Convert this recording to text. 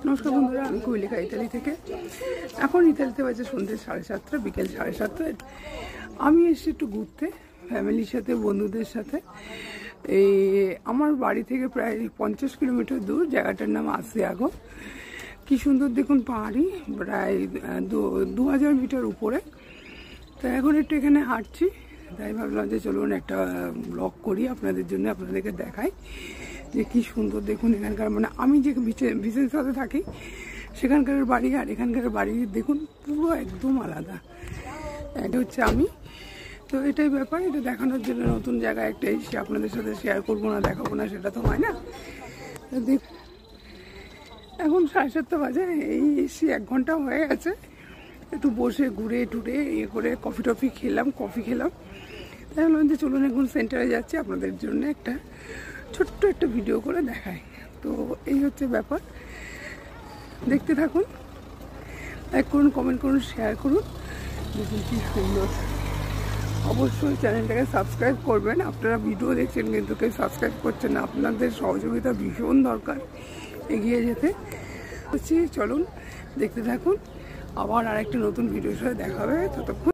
নমস্কার বন্ধুরা, আমি কৈলিকা ইতালি থেকে। এখন ইতালিতে বাজে সন্ধ্যে 7:30, বিকেল 7:30। আমি এসেছি একটু ঘুরতে ফ্যামিলির সাথে, বন্ধুদের সাথে। এই আমার বাড়ি থেকে প্রায় 50 কিলোমিটার দূর, জায়গাটার নাম আসিয়াগো। কি সুন্দর দেখুন, পাহাড়ি, প্রায় 2000 মিটার উপরে। তো এখন একটু এখানে হাঁটছি, তাই ভাবলাম যে চলুন একটা ব্লগ করি আপনাদের জন্য, আপনাদেরকে দেখাই যে কি সুন্দর দেখুন এখানকার। মানে আমি যে বিশেষ সাথে থাকি সেখানকার বাড়ি আর এখানকার বাড়ি দেখুন পুরো একদম আলাদা। এটা হচ্ছে আমি, তো এটাই ব্যাপার। এটা দেখানোর জন্য নতুন জায়গা একটা এসে আপনাদের সাথে শেয়ার করবো না, দেখাবো না, সেটা তো হয় না। দেখ, এখন 7:30 বাজে, এই এসে 1 ঘন্টা হয়ে গেছে। একটু বসে ঘুরে টুরে করে কফি খেলাম, তাই বললাম যে চলুন এখন সেন্টারে যাচ্ছি, আপনাদের জন্য একটা ছোট্ট একটা ভিডিও করে দেখাই। তো এই হচ্ছে ব্যাপার, দেখতে থাকুন, লাইক করুন, কমেন্ট করুন, শেয়ার করুন। দেখুন কি সুন্দর। অবশ্যই চ্যানেলটাকে সাবস্ক্রাইব করবেন। আপনারা ভিডিও দেখছেন কিন্তু কেউ সাবস্ক্রাইব করছেন না, আপনাদের সহযোগিতা ভীষণ দরকার এগিয়ে যেতে। চলুন দেখতে থাকুন, আবার আরেকটা নতুন ভিডিওর সাথে দেখা হবে। ততক্ষণ